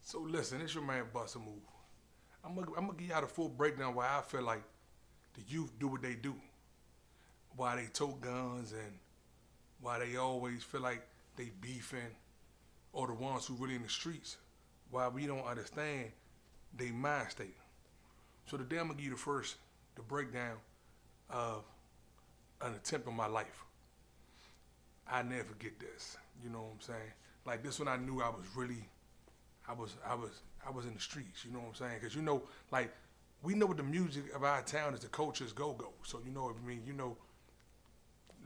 So listen, it's your man Bustamove. I'm gonna give y'all the full breakdown why I feel like the youth do what they do, why they tote guns, and why they always feel like they beefing, or the ones who really in the streets, why we don't understand they mind state. So today I'm gonna give you the breakdown of an attempt on my life. I never forget this. You know what I'm saying? Like this when I knew I was really, I was in the streets. You know what I'm saying? Because like we know what the music of our town is. The culture is go-go. So you know what I mean.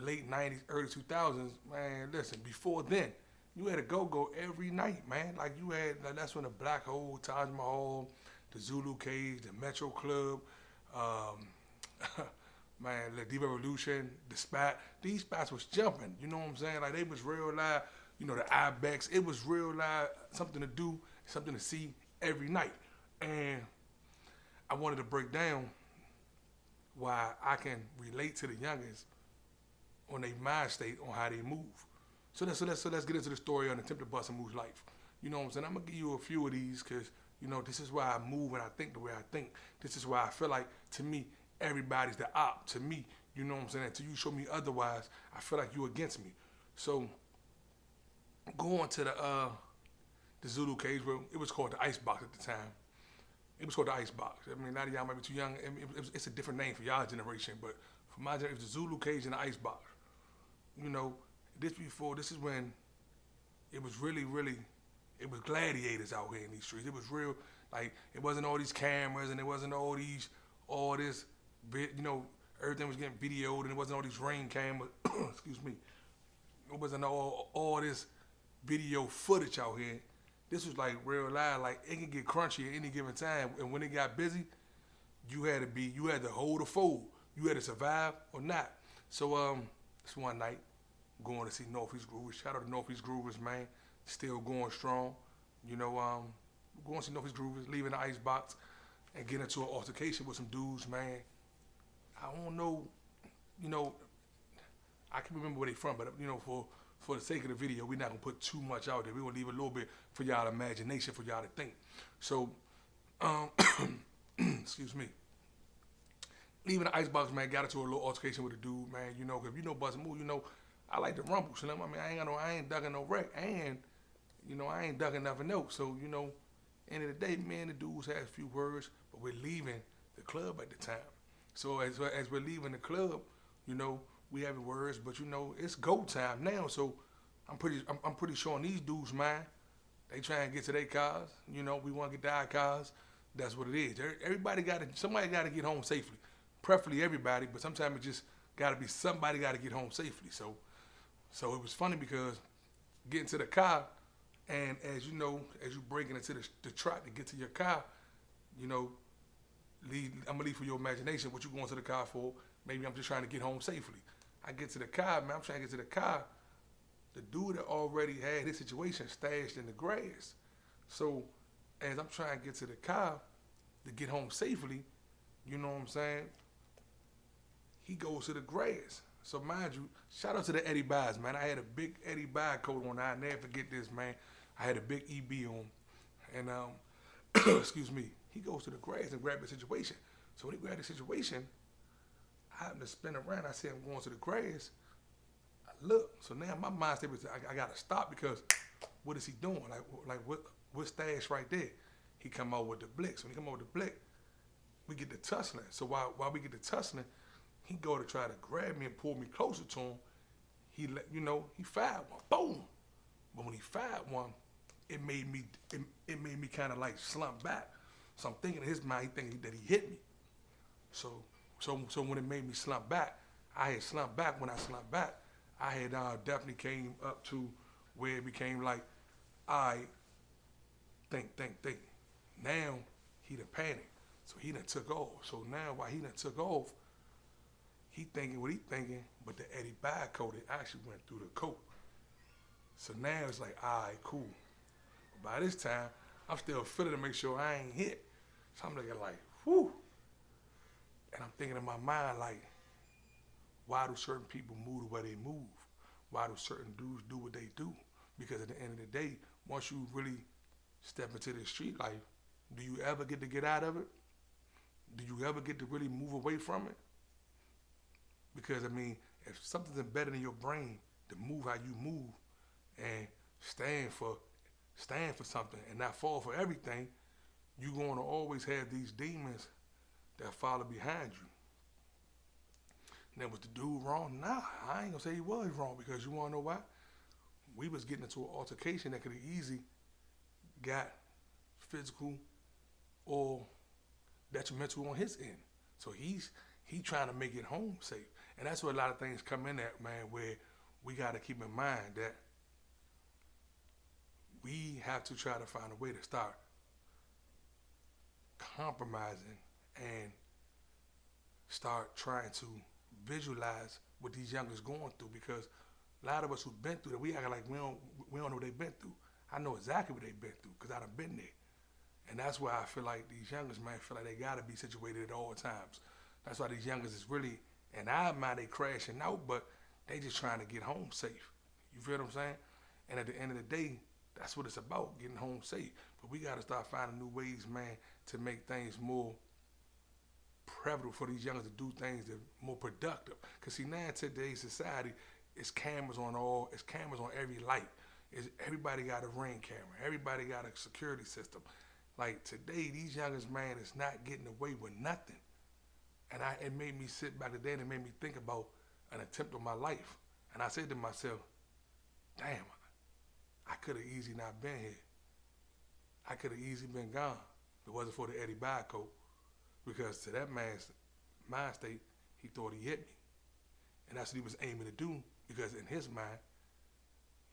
Late '90s, early 2000s, man. Listen, before then, you had a go-go every night, man. Like you had, like, that's when the Black Hole, Taj Mahal, the Zulu Cage, the Metro Club, um, man, the Diva Revolution, the Spat. These spots was jumping. You know what I'm saying? Like they was real live. The Ibex. It was real live. Something to do, something to see every night. And I wanted to break down why I can relate to the youngest on their mind state on how they move. So let's get into the story on Attempt to Bust and Move's life. You know what I'm saying? I'm gonna give you a few of these because this is why I move and I think the way I think. This is why I feel like to me everybody's the op. To me, you know what I'm saying? Until you show me otherwise, I feel like you against me. So going to the Zulu cage, where it was called the Ice Box at the time. It was called the Ice Box. I mean, now that y'all might be too young, it's a different name for y'all generation, but for my generation, it was the Zulu cage and the Ice Box. You know, this is when it was really, really, it was gladiators out here in these streets. It was real, like, it wasn't all these cameras and it wasn't all this, everything was getting videoed and it wasn't all these rain cameras, excuse me. It wasn't all this video footage out here. This was like real live, like it can get crunchy at any given time. And when it got busy, you had to hold the fold. You had to survive or not. So this one night, going to see Northeast Groovers. Shout out to Northeast Groovers, man. Still going strong. Going to see Northeast Groovers, leaving the ice box, and getting into an altercation with some dudes, man. I don't know, you know, I can remember where they from, but for the sake of the video, we're not gonna put too much out there. We're gonna leave a little bit for y'all imagination, for y'all to think. So, um, excuse me. Leaving the icebox, man, got into a little altercation with a dude, man. Cause Buzz Move, I like to rumble. So I mean, I ain't ducking no wreck, and I ain't ducking nothing else. So end of the day, man, the dudes had a few words, but we're leaving the club at the time. So as we're leaving the club, you know, we having words, but it's go time now. So I'm pretty sure on these dudes' mind, they try and get to their cars. We want to get to our cars. That's what it is. Somebody got to get home safely. Preferably everybody, but sometimes it just got to be somebody got to get home safely. So it was funny because getting to the car, and as as you breaking into the truck to get to your car, you know, I'm gonna leave for your imagination what you going to the car for. Maybe I'm just trying to get home safely. I get to the car, man. I'm trying to get to the car. The dude that already had his situation stashed in the grass. So as I'm trying to get to the car to get home safely, you know what I'm saying? He goes to the grass. So mind you, shout out to the Eddie Buys, man. I had a big Eddie Buy coat on. I'll never forget this, man. I had a big EB on. And excuse me, he goes to the grass and grabs the situation. So when he grabbed the situation, I happened to spin around. I see him going to the grass. I look. So now my mind state was I gotta stop because what is he doing? Like what stash right there? He come out with the blick. So when he come out with the blick, we get to tussling. So while we get to tussling, he go to try to grab me and pull me closer to him. He fired one. Boom. But when he fired one, it made me kind of like slump back. So I'm thinking in his mind, he thinking that he hit me. So when it made me slump back, I had slumped back. When I slumped back, I had definitely came up to where it became like, I think. Now he done panicked. So he done took off. So now while he done took off, he thinking what he thinking, but the Eddie Bye coat, it actually went through the coat. So now it's like, all right, cool. By this time, I'm still feeling to make sure I ain't hit. So I'm looking like, whew. And I'm thinking in my mind like, why do certain people move the way they move? Why do certain dudes do what they do? Because at the end of the day, once you really step into the street life, do you ever get to get out of it? Do you ever get to really move away from it? Because I mean, if something's embedded in your brain to move how you move and stand for stand for something and not fall for everything, you're going to always have these demons that follow behind you. Now, was the dude wrong? Nah, I ain't gonna say he was wrong because you wanna know why? We was getting into an altercation that could have easily got physical or detrimental on his end. So he trying to make it home safe. And that's where a lot of things come in at, man, where we gotta keep in mind that we have to try to find a way to start compromising and start trying to visualize what these youngers going through, because a lot of us who've been through that, we act like we don't know what they've been through. I know exactly what they've been through because I done been there. And that's why I feel like these youngers, man, feel like they gotta be situated at all times. That's why these youngers is really, in our mind, they crashing out, but they just trying to get home safe. You feel what I'm saying? And at the end of the day, that's what it's about, getting home safe. But we gotta start finding new ways, man, to make things more prevalent for these youngers to do things that are more productive. Cause see, now in today's society, it's cameras on every light. Everybody got a ring camera. Everybody got a security system. Like today, these youngers, man, is not getting away with nothing. And it made me sit back today and it made me think about an attempt on my life. And I said to myself, damn, I could have easily not been here. I could have easily been gone if it wasn't for the Eddie Bye coat. Because to that man's mind state, he thought he hit me. And that's what he was aiming to do, because in his mind,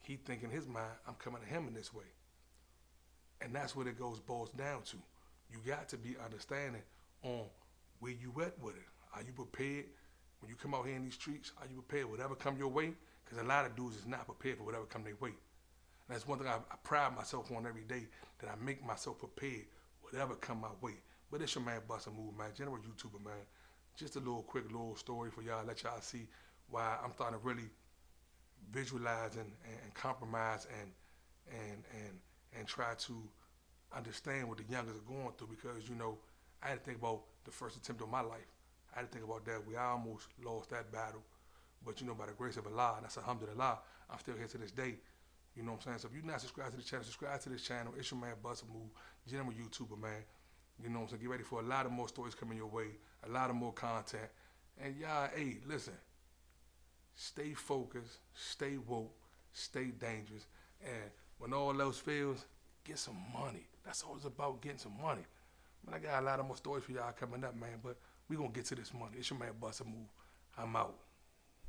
he think in his mind, I'm coming to him in this way. And that's what it boils down to. You got to be understanding on where you at with it. Are you prepared? When you come out here in these streets, are you prepared whatever come your way? Because a lot of dudes is not prepared for whatever come their way. And that's one thing I pride myself on every day, that I make myself prepared whatever come my way. But it's your man Bustamove, man, general YouTuber, man. Just a quick story for y'all, let y'all see why I'm starting to really visualize and compromise and try to understand what the youngers are going through, because, you know, I had to think about the first attempt on my life. I had to think about that. We almost lost that battle. But, you know, by the grace of Allah, and that's alhamdulillah, I'm still here to this day. You know what I'm saying? So if you're not subscribed to the channel, subscribe to this channel. It's your man Bustamove, general YouTuber, man. You know what I'm saying? Get ready for a lot of more stories coming your way, a lot of more content. And y'all, hey, listen, stay focused, stay woke, stay dangerous. And when all else fails, get some money. That's all it's about, getting some money. Man, I got a lot of more stories for y'all coming up, man, but we going to get to this money. It's your man Bustamove. I'm out.